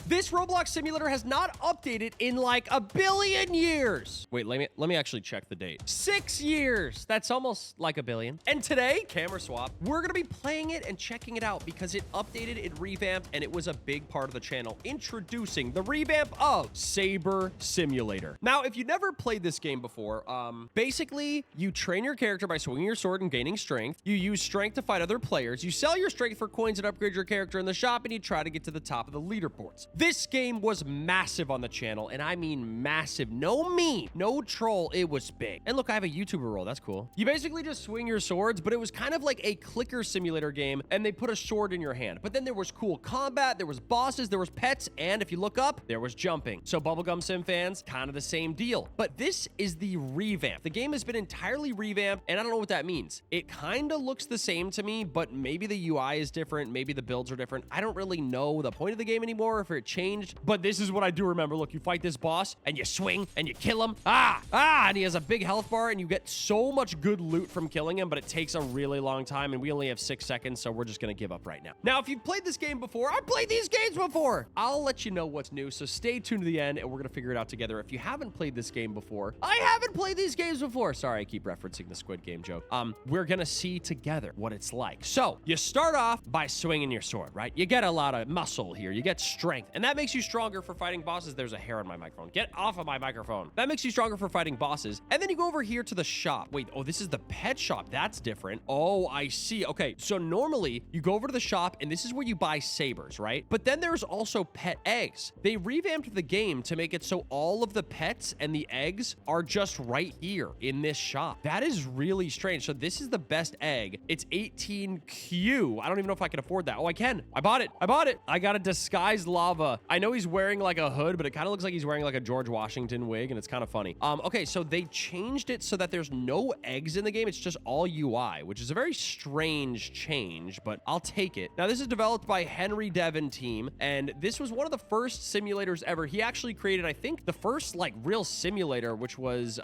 This Roblox simulator has not updated in like a billion years. Wait, let me actually check the date. 6 years. That's almost like a billion. And today, camera swap, we're gonna be playing it and checking it out because it updated, it revamped, and it was a big part of the channel, introducing the revamp of Saber Simulator. Now, if you never played this game before, basically, you train your character by swinging your sword and gaining strength. You use strength to fight other players. You sell your strength for coins and upgrade your character in the shop, and you try to get to the top of the leaderboards. This game was massive on the channel, and I mean massive. No meme, no troll. It was big. And look, I have a YouTuber role. That's cool. You basically just swing your swords, but it was kind of like a clicker simulator game, and they put a sword in your hand. But then there was cool combat, there was bosses, there was pets, and if you look up, there was jumping. So Bubblegum Sim fans, kind of the same deal. But this is the revamp. The game has been entirely revamped, and I don't know what that means. It kind of looks the same to me, but maybe the UI is different, maybe the builds are different. I don't really know the point of the game anymore, if it changed, but this is what I do remember. Look, you fight this boss, and you swing, and you kill him. And he has a big health bar, and you get so much good loot from killing him, but it takes a really long time, and we only have 6 seconds, so we're just gonna give up right now. Now, if you've played this game before, I've played these games before. I'll let you know what's new, so stay tuned to the end, and we're gonna figure it out together. If you haven't played this game before, I haven't played these games before. Sorry, I keep referencing the Squid Game joke. We're gonna see together what it's like. So, you start off by swinging your sword, right? You get a lot of muscle here. You get strength, and that makes you stronger for fighting bosses. There's a hair on my microphone. Get off of my microphone. That makes you stronger for fighting bosses. And then you go over here to the shop. Wait, oh, this is the pet shop. That's different. Oh, I see. Okay, so normally you go over to the shop, and this is where you buy sabers, right? But then there's also pet eggs. They revamped the game to make it so all of the pets and the eggs are just right here in this shop. That is really strange. So this is the best egg. It's 18Q. I don't even know if I can afford that. Oh, I can. I bought it. I bought it. I got a disguised lava. I know he's wearing like a hood, but it kind of looks like he's wearing like a George Washington wig, and it's kind of funny. Okay, so they changed it so that there's no eggs in the game. It's just all UI, which is a very strange change, but I'll take it. Now, this is developed by Henry Devon team, and this was one of the first simulators ever. He actually created, I think, the first like real simulator, which was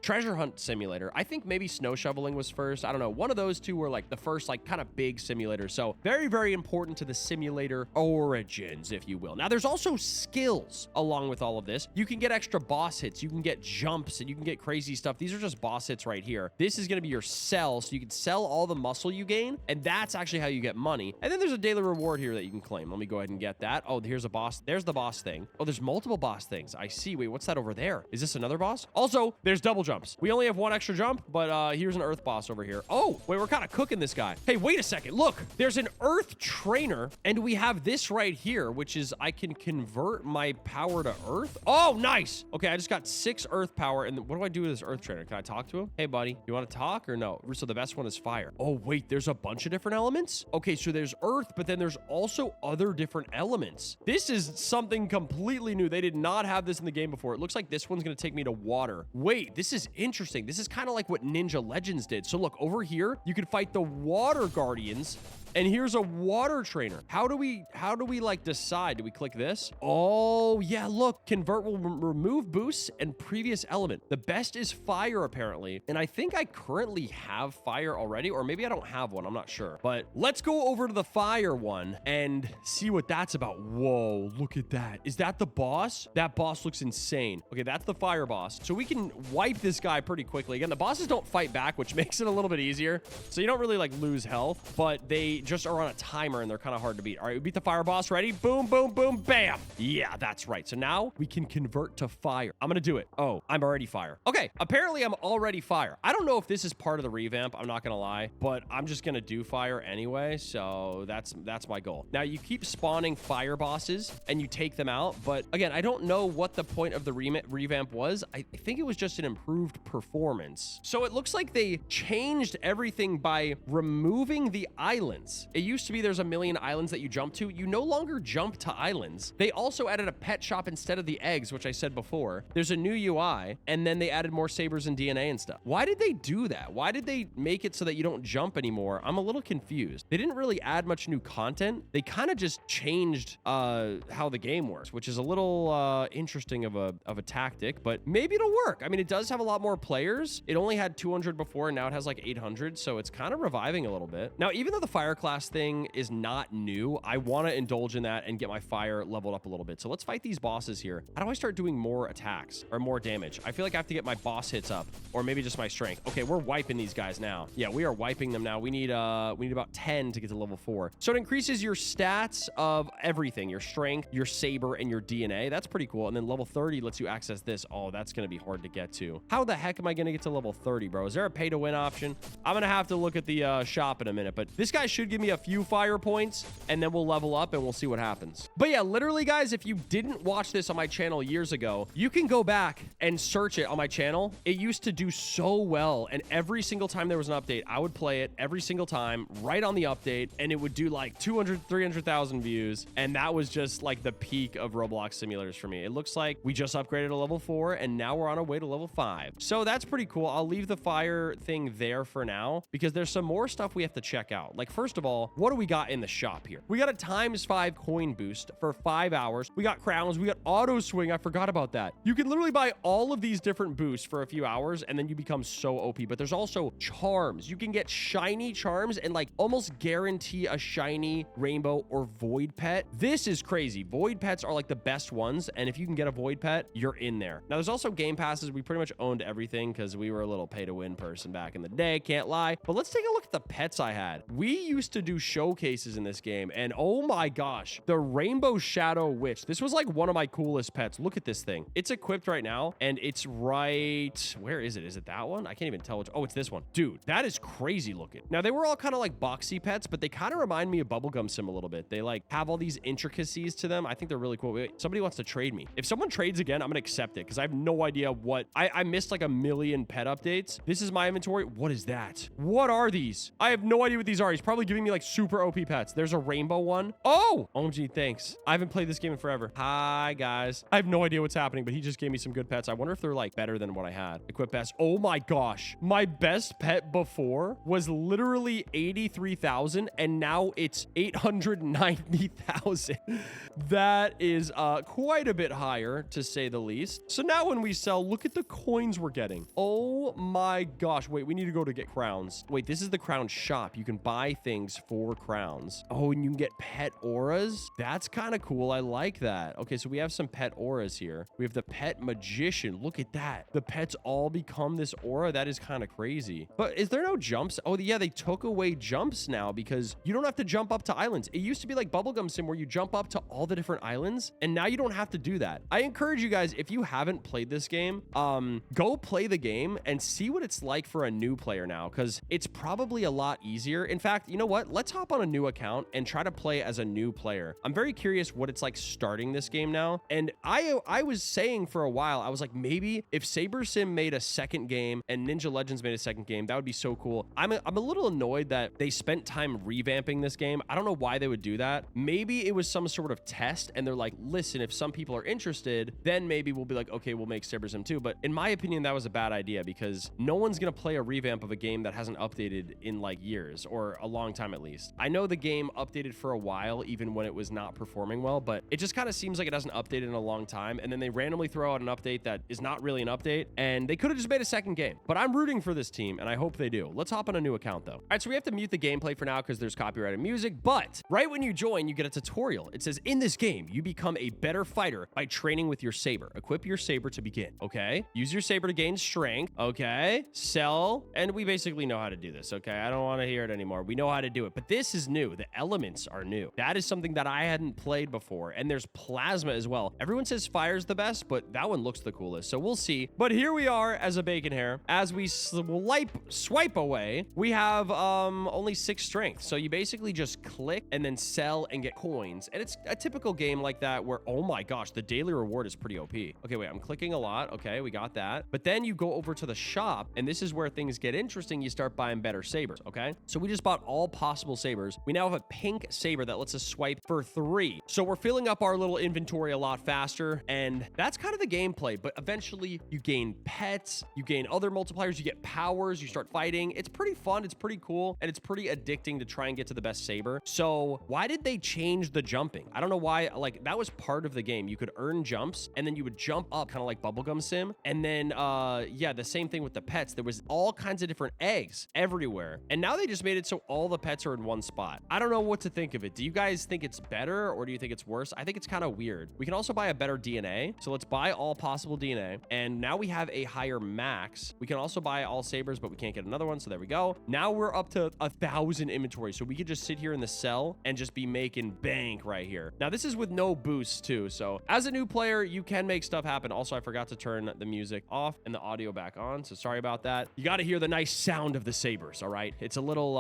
Treasure Hunt Simulator. I think maybe Snow Shoveling was first. I don't know. One of those two were like the first like kind of big simulators. So very, very important to the simulator origins, if you will. Now, there's also skills along with all of this. You can get extra boss hits. You can get jumps, and you can get crazy stuff. These are just boss hits right here. This is going to be your sell, so you can sell all the muscle you gain, and that's actually how you get money. And then there's a daily reward here that you can claim. Let me go ahead and get that. Oh, here's a boss. There's the boss thing. Oh, there's multiple boss things. I see. Wait, what's that over there? Is this another boss? Also, there's double jumps. We only have one extra jump, but here's an earth boss over here. Oh, wait, we're kind of cooking this guy. Hey, wait a second. Look, there's an earth trainer, and we have this right here, which is I can convert my power to earth. Oh, nice. Okay, I just got 6 earth power, and what do I do with this earth trainer? Can I talk to him? Hey, buddy, you want to talk or no? So the best one is fire. Oh, wait, there's a bunch of different elements? Okay, so there's earth, but then there's also other different elements. This is something completely new. They did not have this in the game before. It looks like this one's going to take me to water. Wait, this is interesting. This is kind of like what Ninja Legends did. So look, over here, you can fight the water guardians, and here's a water trainer. How do we like decide? Do we click this? Oh, yeah, look. Convert will remove boosts and previous element. The best is fire, apparently. And I think I currently have fire already, or maybe I don't have one. I'm not sure. But let's go over to the fire one and see what that's about. Whoa, look at that. Is that the boss? That boss looks insane. Okay, that's the fire boss. So we can wipe this guy pretty quickly. Again, the bosses don't fight back, which makes it a little bit easier. So you don't really like lose health, but they just are on a timer and they're kind of hard to beat. All right, we beat the fire boss. Ready? Boom, boom, boom, bam. Yeah, that's right. So now we can convert to fire. I'm going to do it. Oh, I'm already fire. Okay, apparently I'm already fire. I don't know if this is part of the revamp. I'm not going to lie, but I'm just going to do fire anyway. So that's my goal. Now you keep spawning fire bosses and you take them out. But again, I don't know what the point of the revamp was. I think it was just an improved performance. So it looks like they changed everything by removing the islands. It used to be there's a million islands that you jump to. You no longer jump to islands. They also added a pet shop instead of the eggs, which I said before. There's a new UI, and then they added more sabers and DNA and stuff. Why did they do that? Why did they make it so that you don't jump anymore? I'm a little confused. They didn't really add much new content. They kind of just changed how the game works, which is a little interesting of a tactic, but maybe it'll work. I mean, it does have a lot more players. It only had 200 before, and now it has like 800, so it's kind of reviving a little bit. Now, even though the fire class thing is not new. I want to indulge in that and get my fire leveled up a little bit. So let's fight these bosses here. How do I start doing more attacks or more damage? I feel like I have to get my boss hits up, or maybe just my strength. Okay, we're wiping these guys now. Yeah, we are wiping them now. We need about 10 to get to level 4. So it increases your stats of everything, your strength, your saber, and your DNA. That's pretty cool. And then level 30 lets you access this. Oh, that's going to be hard to get to. How the heck am I going to get to level 30, bro? Is there a pay to win option? I'm going to have to look at the shop in a minute, but this guy should give me a few fire points, and then we'll level up and we'll see what happens. But yeah, literally, guys, if you didn't watch this on my channel years ago, you can go back and search it on my channel. It used to do so well, and every single time there was an update, I would play it every single time right on the update, and it would do like 200, 300,000 views, and that was just like the peak of Roblox simulators for me. It looks like we just upgraded to level 4, and now we're on our way to level 5. So that's pretty cool. I'll leave the fire thing there for now because there's some more stuff we have to check out. Like, first of all, what do we got in the shop here? We got a ×5 coin boost for 5 hours. We got crowns. We got auto swing. I forgot about that. You can literally buy all of these different boosts for a few hours, and then you become so OP. But there's also charms. You can get shiny charms and like almost guarantee a shiny rainbow or void pet. This is crazy. Void pets are like the best ones, and if you can get a void pet, you're in there. Now, there's also game passes. We pretty much owned everything because we were a little pay-to-win person back in the day, can't lie. But let's take a look at the pets I had. We used to do showcases in this game, and oh my gosh, the Rainbow Shadow Witch. This was like one of my coolest pets. Look at this thing. It's equipped right now, and it's right... Where is it? Is it that one? I can't even tell which... Oh, it's this one. Dude, that is crazy looking. Now, they were all kind of like boxy pets, but they kind of remind me of Bubblegum Sim a little bit. They like have all these intricacies to them. I think they're really cool. Wait, somebody wants to trade me. If someone trades again, I'm gonna accept it because I have no idea what... I missed like a million pet updates. This is my inventory. What is that? What are these? I have no idea what these are. He's probably giving me like super OP pets. There's a rainbow one. Oh! OMG, thanks. I haven't played this game in forever. Hi, guys. I have no idea what's happening, but he just gave me some good pets. I wonder if they're like better than what I had. Equip best. Oh my gosh. My best pet before was literally 83,000, and now it's 890,000. That is quite a bit higher, to say the least. So now when we sell, look at the coins we're getting. Oh my gosh. Wait, we need to go to get crowns. Wait, this is the crown shop. You can buy things for crowns. Oh, and you can get pet auras. That's kind of cool. I like that. Okay, so we have some pet auras here. We have the pet magician. Look at that. The pets all become this aura. That is kind of crazy. But is there no jumps? Oh, yeah, they took away jumps now because you don't have to jump up to islands. It used to be like Bubblegum Sim where you jump up to all the different islands, and now you don't have to do that. I encourage you guys, if you haven't played this game, go play the game and see what it's like for a new player now, because it's probably a lot easier. In fact, you know what? Let's hop on a new account and try to play as a new player. I'm very curious what it's like starting this game now. And I was saying for a while, I was like, maybe if Saber Sim made a second game and Ninja Legends made a second game, that would be so cool. I'm a little annoyed that they spent time revamping this game. I don't know why they would do that. Maybe it was some sort of test, and they're like, listen, if some people are interested, then maybe we'll be like, okay, we'll make Saber Sim 2. But in my opinion, that was a bad idea because no one's going to play a revamp of a game that hasn't updated in like years or a long time at least. I know the game updated for a while, even when it was not performing well, but it just kind of seems like it hasn't updated in a long time. And then they randomly throw out an update that is not really an update, and they could have just made a second game. But I'm rooting for this team, and I hope they do. Let's hop on a new account though. All right, so we have to mute the gameplay for now because there's copyrighted music, but right when you join, you get a tutorial. It says, in this game, you become a better fighter by training with your saber. Equip your saber to begin. Okay. Use your saber to gain strength. Okay. Sell. And we basically know how to do this. Okay. I don't want to hear it anymore. We know how to do it, but this is new. The elements are new. That is something that I hadn't played before. And there's plasma as well. Everyone says fire's the best, but that one looks the coolest. So we'll see. But here we are as a bacon hair. As we swipe away, we have only 6 strength. So you basically just click and then sell and get coins. And it's a typical game like that where, oh my gosh, the daily reward is pretty OP. Okay, wait, I'm clicking a lot. Okay, we got that. But then you go over to the shop, and this is where things get interesting. You start buying better sabers, okay? So we just bought all possible sabers. We now have a pink saber that lets us swipe for 3. So we're filling up our little inventory a lot faster, and that's kind of the gameplay. But eventually, you gain pets, you gain other multipliers, you get powers, you start fighting. It's pretty fun, it's pretty cool, and it's pretty addicting to try and get to the best saber. So why did they change the jumping? I don't know why. Like, that was part of the game. You could earn jumps, and then you would jump up kind of like Bubblegum Sim. And then, yeah, the same thing with the pets. There was all kinds of different eggs everywhere. And now they just made it so all the pets pets are in one spot. I don't know what to think of it. Do you guys think it's better or do you think it's worse? I think it's kind of weird. We can also buy a better DNA. So let's buy all possible DNA. And now we have a higher max. We can also buy all sabers, but we can't get another one. So there we go. Now we're up to 1,000 inventory. So we could just sit here in the cell and just be making bank right here. Now this is with no boosts too. So as a new player, you can make stuff happen. Also, I forgot to turn the music off and the audio back on. So sorry about that. You got to hear the nice sound of the sabers. All right. It's a little,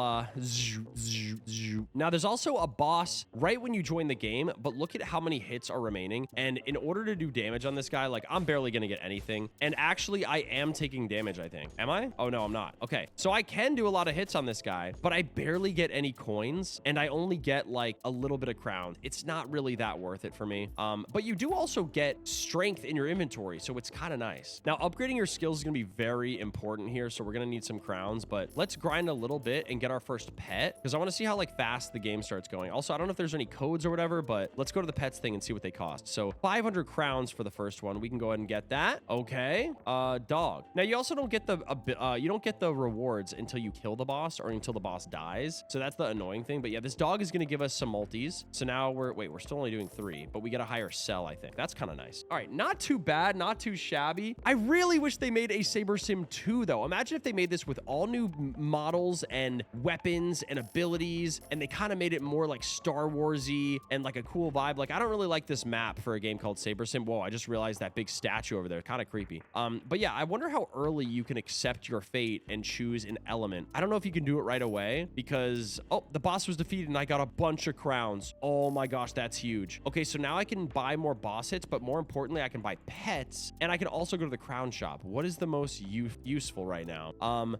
Now there's also a boss right when you join the game, but look at how many hits are remaining. And in order to do damage on this guy, like I'm barely going to get anything. And actually I am taking damage, I think. Am I? Oh no, I'm not. Okay. So I can do a lot of hits on this guy, but I barely get any coins and I only get like a little bit of crown. It's not really that worth it for me. But you do also get strength in your inventory. So it's kind of nice. Now upgrading your skills is going to be very important here. So we're going to need some crowns, but let's grind a little bit and get our first pet because I want to see how like fast the game starts going. Also, I don't know if there's any codes or whatever, but let's go to the pets thing and see what they cost. So 500 crowns for the first one. We can go ahead and get that. Okay. Dog. Now you also don't get the rewards until you kill the boss or until the boss dies. So that's the annoying thing. But yeah, this dog is going to give us some multis. So now we're still only doing 3, but we get a higher sell, I think. That's kind of nice. All right. Not too bad. Not too shabby. I really wish they made a Saber Sim 2 though. Imagine if they made this with all new models and weapons and abilities, and they kind of made it more like Star Warsy and like a cool vibe. Like I don't really like this map for a game called Saber Sim. Whoa, I just realized that big statue over there, kind of creepy. But yeah, I wonder how early you can accept your fate and choose an element. I don't know if you can do it right away because, oh, the boss was defeated and I got a bunch of crowns. Oh my gosh, that's huge. Okay, so now I can buy more boss hits, but more importantly, I can buy pets and I can also go to the crown shop. What is the most useful right now?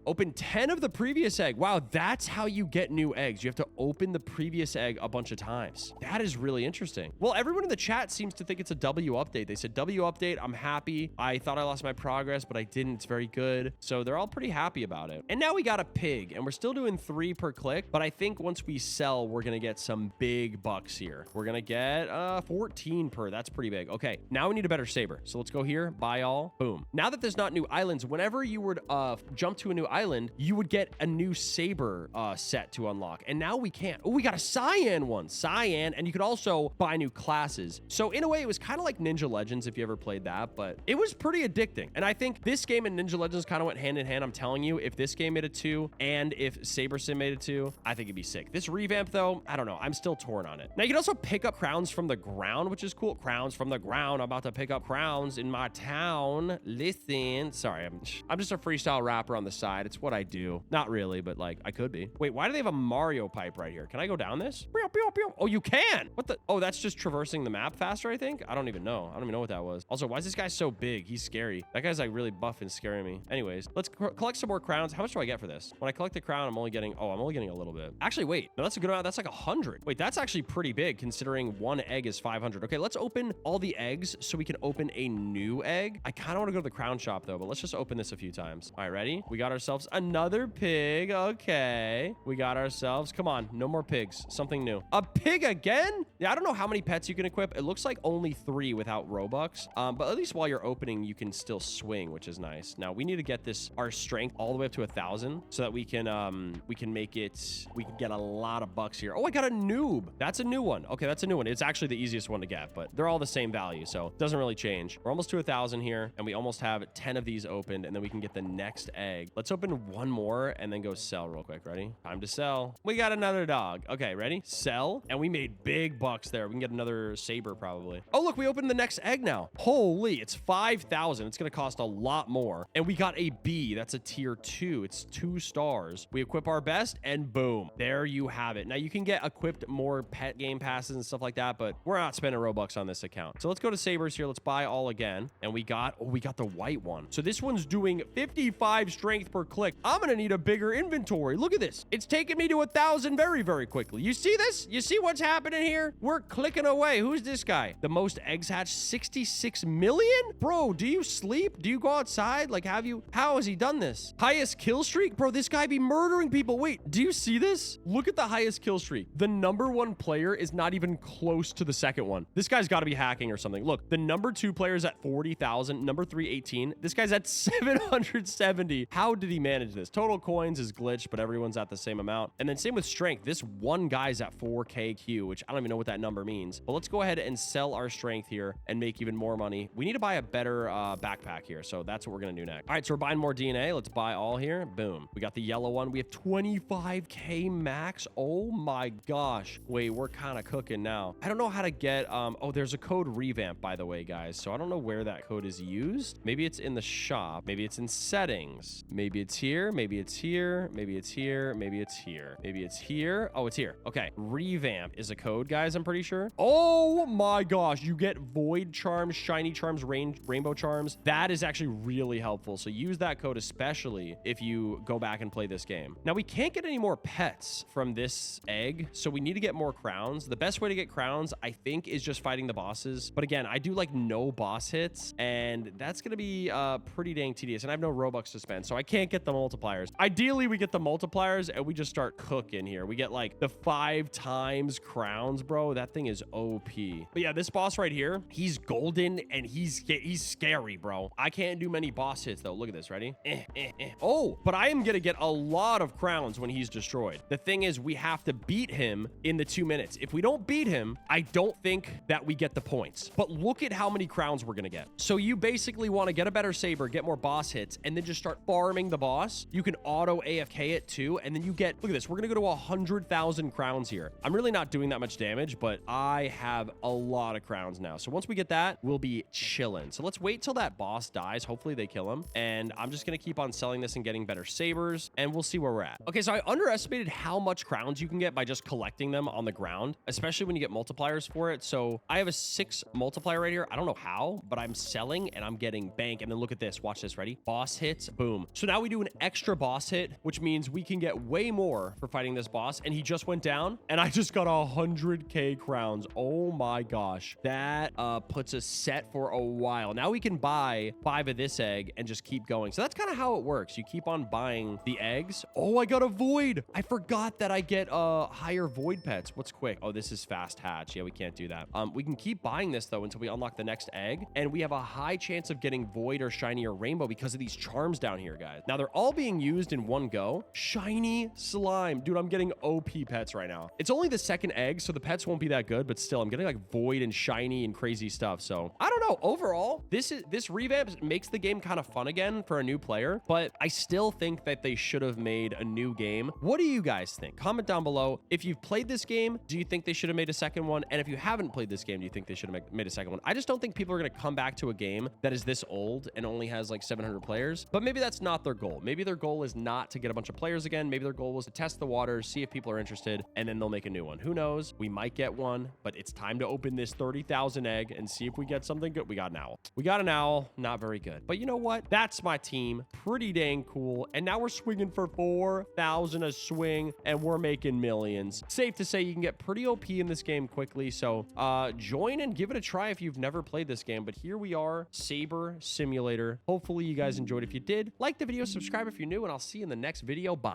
Open 10 of the previous egg. Wow, that's how you get new eggs. You have to open the previous egg a bunch of times. That is really interesting. Well, everyone in the chat seems to think it's a W update. They said W update. I'm happy. I thought I lost my progress, but I didn't. It's very good. So they're all pretty happy about it. And now we got a pig and we're still doing 3 per click, but I think once we sell, we're going to get some big bucks here. We're going to get 14 per. That's pretty big. Okay, now we need a better saber. So let's go here, buy all, boom. Now that there's not new islands, whenever you would jump to a new island, you would get a new saber set to unlock. And now we can't. Oh, we got a cyan one. Cyan. And you could also buy new classes. So in a way, it was kind of like Ninja Legends if you ever played that, but it was pretty addicting. And I think this game and Ninja Legends kind of went hand in hand. I'm telling you, if this game made it 2 and if Saber Sim made it 2, I think it'd be sick. This revamp though, I don't know. I'm still torn on it. Now you can also pick up crowns from the ground, which is cool. Crowns from the ground. I'm about to pick up crowns in my town. Listen. Sorry, I'm just a freestyle rapper on the side. It's what I do. Not really, but like I could be. Wait, why do they have a Mario pipe right here? Can I go down this? Oh, you can. What the? Oh, that's just traversing the map faster, I think. I don't even know. I don't even know what that was. Also, why is this guy so big? He's scary. That guy's like really buff and scaring me. Anyways, let's collect some more crowns. How much do I get for this? When I collect the crown, I'm only getting a little bit. Actually, wait. No, that's a good amount. That's like 100. Wait, that's actually pretty big considering one egg is 500. Okay, let's open all the eggs so we can open a new egg. I kind of want to go to the crown shop though, but let's just open this a few times. All right, ready? We got ourselves another pig. Okay. We got ourselves, come on, no more pigs. Something new. A pig again? Yeah, I don't know how many pets you can equip. It looks like only 3 without Robux. But at least while you're opening, you can still swing, which is nice. Now we need to get our strength all the way up to 1,000 so that we can get a lot of bucks here. Oh, I got a noob. That's a new one. Okay, that's a new one. It's actually the easiest one to get, but they're all the same value, so it doesn't really change. We're almost to 1,000 here, and we almost have 10 of these opened, and then we can get the next egg. Let's open one more and then go sell real quick. Ready? Time to sell. We got another dog. Okay, ready? Sell. And we made big bucks there. We can get another saber probably. Oh, look, we opened the next egg now. Holy, it's 5,000. It's going to cost a lot more. And we got a B. That's a tier 2. It's 2 stars. We equip our best and boom. There you have it. Now you can get equipped more pet game passes and stuff like that, but we're not spending Robux on this account. So let's go to sabers here. Let's buy all again. And we got the white one. So this one's doing 55 strength per click. I'm going to need a bigger inventory. Look at this. It's taking me to 1,000 very, very quickly. You see this? You see what's happening here? We're clicking away. Who's this guy? The most eggs hatched, 66 million? Bro, do you sleep? Do you go outside? Like, how has he done this? Highest kill streak? Bro, this guy be murdering people. Wait, do you see this? Look at the highest kill streak. The number 1 player is not even close to the second one. This guy's got to be hacking or something. Look, the number 2 player is at 40,000. Number 3, 18. This guy's at 770. How did he manage this? Total coins is glitched, but everyone's at the same amount. amount. And then same with strength. This one guy's at 4K Q, which I don't even know what that number means. But let's go ahead and sell our strength here and make even more money. We need to buy a better backpack here. So that's what we're going to do next. All right, so we're buying more DNA. Let's buy all here. Boom. We got the yellow one. We have 25K max. Oh my gosh. Wait, we're kind of cooking now. I don't know how to get, oh, there's a code revamp, by the way, guys. So I don't know where that code is used. Maybe it's in the shop. Maybe it's in settings. Maybe it's here. Maybe it's here. Maybe it's here. Maybe it's here. Maybe it's here. Oh, it's here. Okay. Revamp is a code, guys. I'm pretty sure. Oh my gosh. You get void charms, shiny charms, rainbow charms. That is actually really helpful. So use that code, especially if you go back and play this game. Now, we can't get any more pets from this egg, so we need to get more crowns. The best way to get crowns, I think, is just fighting the bosses. But again, I do like no boss hits, and that's going to be pretty dang tedious. And I have no Robux to spend, so I can't get the multipliers. Ideally, we get the multipliers, and we just start cooking here. We get like the 5 times crowns, bro. That thing is OP. But yeah, this boss right here, he's golden, and he's scary, bro. I can't do many boss hits, though. Look at this. Ready? Oh, but I am going to get a lot of crowns when he's destroyed. The thing is, we have to beat him in the 2 minutes. If we don't beat him, I don't think that we get the points. But look at how many crowns we're going to get. So you basically want to get a better Saber, get more boss hits, and then just start farming the boss. You can auto AFK it too, and then you get, look at this, we're going to go to 100,000 crowns here. I'm really not doing that much damage, but I have a lot of crowns now. So once we get that, we'll be chilling. So let's wait till that boss dies. Hopefully they kill him. And I'm just going to keep on selling this and getting better Sabers, and we'll see where we're at. Okay, so I underestimated how much crowns you can get by just collecting them on the ground, especially when you get multipliers for it. So I have a 6 multiplier right here. I don't know how, but I'm selling and I'm getting bank. And then look at this. Watch this. Ready? Boss hits. Boom. So now we do an extra boss hit, which means we can get way more for fighting this boss. And he just went down, and I just got 100K crowns. Oh my gosh. That puts us set for a while. Now we can buy 5 of this egg and just keep going. So that's kind of how it works. You keep on buying the eggs. Oh, I got a void. I forgot that I get higher void pets. What's quick? Oh, this is fast hatch. Yeah, we can't do that. We can keep buying this though until we unlock the next egg, and we have a high chance of getting void or shiny or rainbow because of these charms down here, guys. Now they're all being used in one go. Shiny slime. Dude, I'm getting OP pets right now. It's only the second egg, so the pets won't be that good, but still I'm getting like void and shiny and crazy stuff. So I don't know. Overall, this revamp makes the game kind of fun again for a new player, but I still think that they should have made a new game. What do you guys think? Comment down below. If you've played this game, do you think they should have made a second one? And if you haven't played this game, do you think they should have made a second one? I just don't think people are going to come back to a game that is this old and only has like 700 players, but maybe that's not their goal. Maybe their goal is not to get a bunch of players again. Maybe their goal was to test the waters, see if people are interested, and then they'll make a new one. Who knows? We might get one, but it's time to open this 30,000 egg and see if we get something good. We got an owl. We got an owl. Not very good. But you know what? That's my team. Pretty dang cool. And now we're swinging for 4,000 a swing, and we're making millions. Safe to say you can get pretty OP in this game quickly. So join and give it a try if you've never played this game. But here we are, Saber Simulator. Hopefully you guys enjoyed. If you did, like the video, subscribe if you're new, and I'll see you in the next video. Bye.